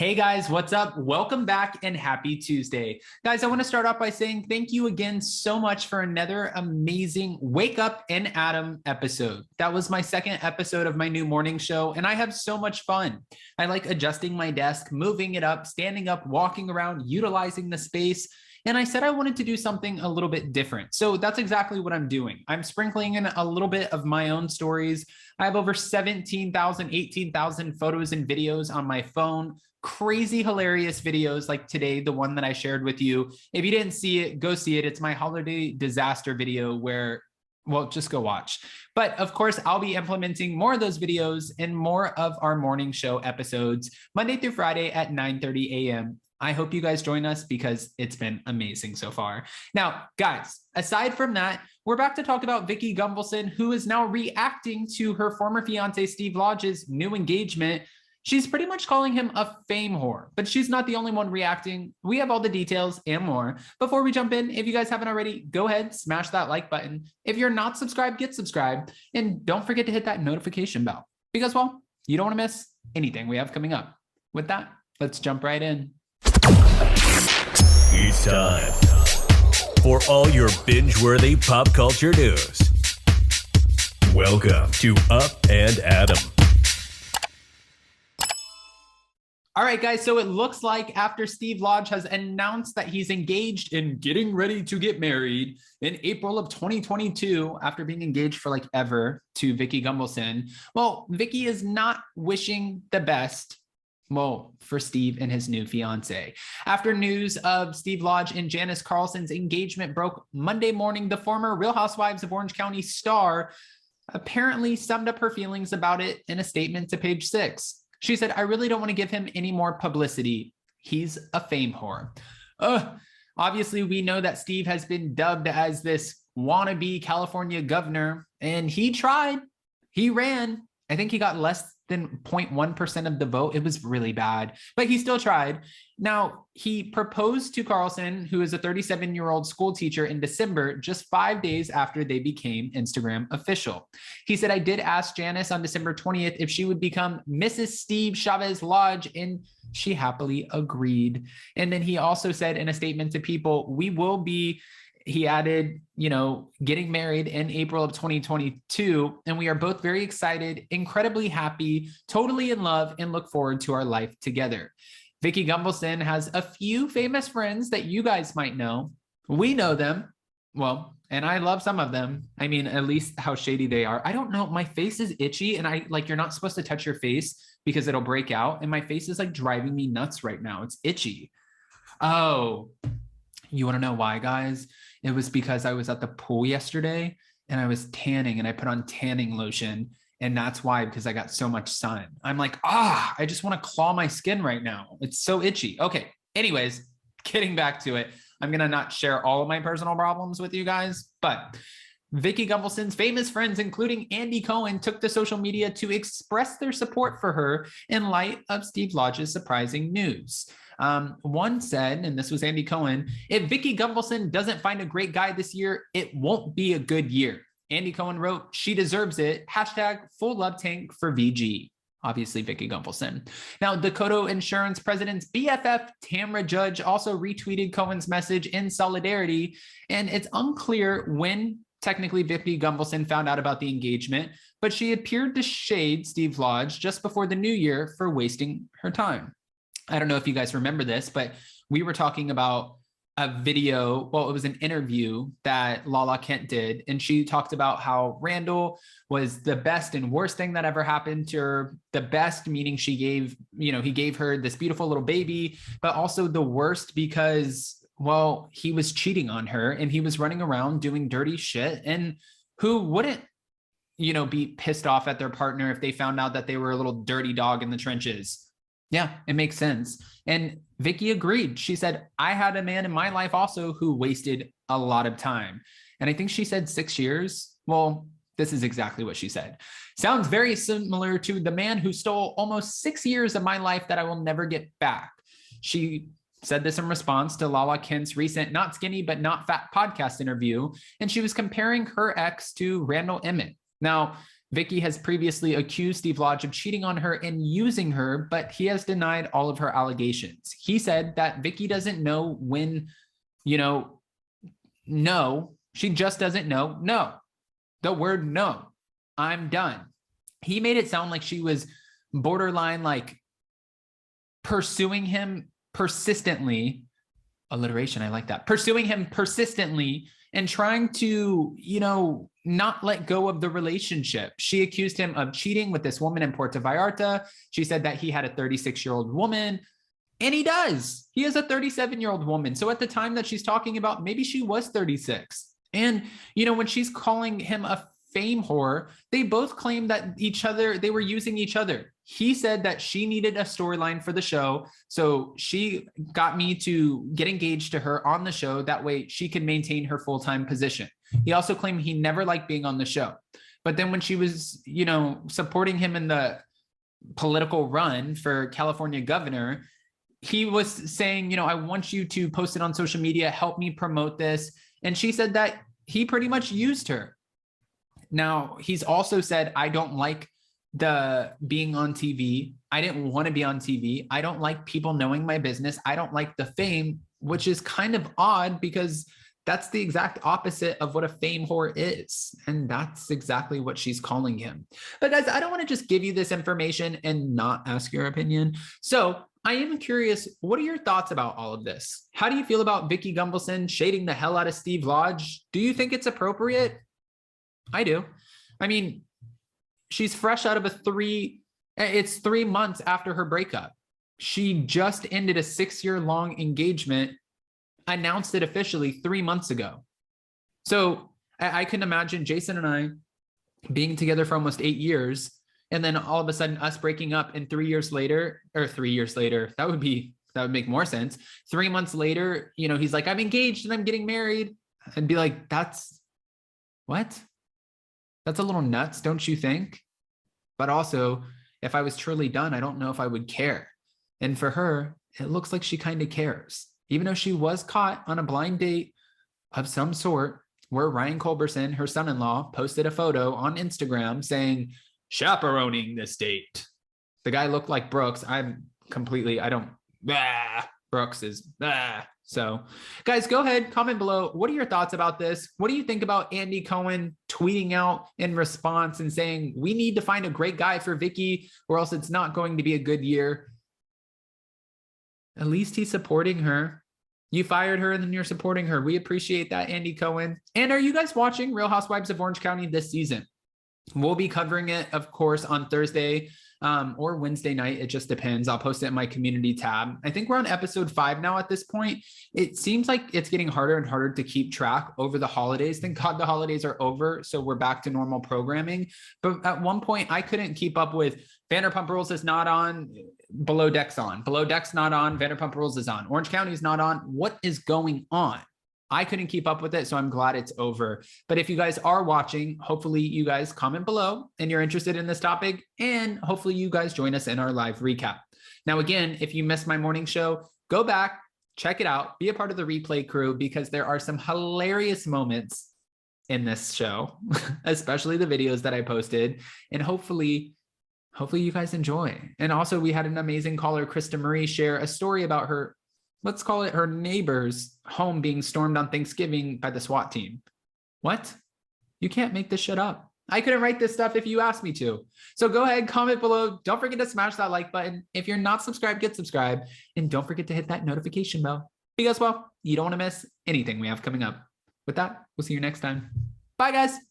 Hey guys, what's up? Welcome back and happy Tuesday. Guys, I want to start off by saying thank you again so much for another amazing Wake Up and Adam episode. That was my second episode of my new morning show, and I have so much fun. I like adjusting my desk, moving it up, standing up, walking around, utilizing the space. And I said I wanted to do something a little bit different. So that's exactly what I'm doing. I'm sprinkling in a little bit of my own stories. I have over 17,000, 18,000 photos and videos on my phone. Crazy, hilarious videos like today, the one that I shared with you. If you didn't see it, go see it. It's my holiday disaster video where, well, just go watch. But of course, I'll be implementing more of those videos and more of our morning show episodes Monday through Friday at 9:30 a.m. I hope you guys join us because it's been amazing so far. Now, guys, aside from that, we're back to talk about Vicki Gunvalson, who is now reacting to her former fiance, Steve Lodge's new engagement. She's pretty much calling him a fame whore, but she's not the only one reacting. We have all the details and more. Before we jump in, if you guys haven't already, go ahead, smash that like button. If you're not subscribed, get subscribed. And don't forget to hit that notification bell because, well, you don't want to miss anything we have coming up. With that, let's jump right in. It's time for all your binge-worthy pop culture news. Welcome to Up and Adam. All right, guys, so it looks like after Steve Lodge has announced that he's engaged and getting ready to get married in April of 2022, after being engaged for like ever to Vicki Gunvalson, well, Vicki is not wishing the best, well, for Steve and his new fiance. After news of Steve Lodge and Janice Carlson's engagement broke Monday morning, the former Real Housewives of Orange County star apparently summed up her feelings about it in a statement to Page 6. She said, "I really don't want to give him any more publicity. He's a fame whore." Obviously, we know that Steve has been dubbed as this wannabe California governor, and he tried. He ran. I think he got less than 0.1% of the vote. It was really bad, but he still tried. Now, he proposed to Carlson, who is a 37-year-old school teacher, in December, just 5 days after they became Instagram official. He said, "I did ask Janice on December 20th if she would become Mrs. Steve Chavez Lodge, and she happily agreed." And then he also said in a statement to People, "We will be," he added, "getting married in April of 2022. And we are both very excited, incredibly happy, totally in love, and look forward to our life together." Vicki Gunvalson has a few famous friends that you guys might know. We know them. Well, and I love some of them. I mean, at least how shady they are. I don't know. My face is itchy and you're not supposed to touch your face because it'll break out. And my face is like driving me nuts right now. It's itchy. Oh, you want to know why, guys? It was because I was at the pool yesterday and I was tanning and I put on tanning lotion. And that's why, because I got so much sun. I'm like, I just want to claw my skin right now. It's so itchy. Okay. Anyways, getting back to it. I'm going to not share all of my personal problems with you guys, but Vicki Gunvalson's famous friends, including Andy Cohen, took to social media to express their support for her in light of Steve Lodge's surprising news. One said, and this was Andy Cohen, "If Vicki Gunvalson doesn't find a great guy this year, it won't be a good year." Andy Cohen wrote, "She deserves it. Hashtag full love tank for VG." Obviously, Vicki Gunvalson. Now, Dakota Insurance President's BFF, Tamra Judge, also retweeted Cohen's message in solidarity. And it's unclear when technically Vicki Gunvalson found out about the engagement, but she appeared to shade Steve Lodge just before the new year for wasting her time. I don't know if you guys remember this, but we were talking about a video. Well, it was an interview that Lala Kent did. And she talked about how Randall was the best and worst thing that ever happened to her. The best, meaning he gave her this beautiful little baby, but also the worst because, well, he was cheating on her and he was running around doing dirty shit. And who wouldn't, be pissed off at their partner if they found out that they were a little dirty dog in the trenches? Yeah, it makes sense. And Vicki agreed. She said, "I had a man in my life also who wasted a lot of time." And I think she said 6 years. Well, this is exactly what she said. "Sounds very similar to the man who stole almost 6 years of my life that I will never get back." She said this in response to Lala Kent's recent Not Skinny But Not Fat podcast interview. And she was comparing her ex to Randall Emmett. Now, Vicki has previously accused Steve Lodge of cheating on her and using her, but he has denied all of her allegations. He said that Vicki doesn't know when, no, she just doesn't know. No, the word no, I'm done. He made it sound like she was borderline like pursuing him persistently. Alliteration, I like that. Pursuing him persistently and trying to, not let go of the relationship. She accused him of cheating with this woman in Puerto Vallarta. She said that he had a 36-year-old woman, and he does. He has a 37-year-old woman. So at the time that she's talking about, maybe she was 36. And, when she's calling him a fame whore, they both claim that they were using each other. He said that she needed a storyline for the show, so she got me to get engaged to her on the show. That way she could maintain her full-time position. He also claimed he never liked being on the show. But then when she was, supporting him in the political run for California governor, he was saying, I want you to post it on social media, help me promote this. And she said that he pretty much used her. Now, he's also said, I don't like the being on TV. I didn't want to be on TV. I don't like people knowing my business. I don't like the fame, which is kind of odd because that's the exact opposite of what a fame whore is. And that's exactly what she's calling him. But guys, I don't want to just give you this information and not ask your opinion. So I am curious, what are your thoughts about all of this? How do you feel about Vicki Gunvalson shading the hell out of Steve Lodge? Do you think it's appropriate? I do. I mean, she's fresh out of it's 3 months after her breakup. She just ended a 6-year-long engagement, announced it officially 3 months ago. So I can imagine Jason and I being together for almost 8 years, and then all of a sudden us breaking up, and 3 years later, that would make more sense. 3 months later, he's like, I'm engaged and I'm getting married. I'd be like, what? That's a little nuts, don't you think? But also, if I was truly done, I don't know if I would care. And for her, it looks like she kind of cares. Even though she was caught on a blind date of some sort, where Ryan Culberson, her son-in-law, posted a photo on Instagram saying, chaperoning this date. The guy looked like Brooks. Brooks is. So guys, go ahead, comment below. What are your thoughts about this? What do you think about Andy Cohen tweeting out in response and saying, we need to find a great guy for Vicki or else it's not going to be a good year? At least he's supporting her. You fired her and then you're supporting her. We appreciate that, Andy Cohen. And are you guys watching Real Housewives of Orange County this season? We'll be covering it, of course, on Thursday or Wednesday night. It just depends. I'll post it in my community tab. I think we're on episode 5 now at this point. It seems like it's getting harder and harder to keep track over the holidays. Thank God the holidays are over, so we're back to normal programming. But at one point, I couldn't keep up with Vanderpump Rules is not on, Below Deck's on. Below Deck's not on, Vanderpump Rules is on. Orange County's not on. What is going on? I couldn't keep up with it, so I'm glad it's over. But if you guys are watching, hopefully you guys comment below and you're interested in this topic, and hopefully you guys join us in our live recap. Now, again, if you missed my morning show, go back, check it out, be a part of the replay crew, because there are some hilarious moments in this show, especially the videos that I posted, and hopefully you guys enjoy. And also, we had an amazing caller, Krista Marie, share a story about her, let's call it her neighbor's home being stormed on Thanksgiving by the SWAT team. What? You can't make this shit up. I couldn't write this stuff if you asked me to. So go ahead, comment below. Don't forget to smash that like button. If you're not subscribed, get subscribed. And don't forget to hit that notification bell. Because, well, you don't want to miss anything we have coming up. With that, we'll see you next time. Bye, guys.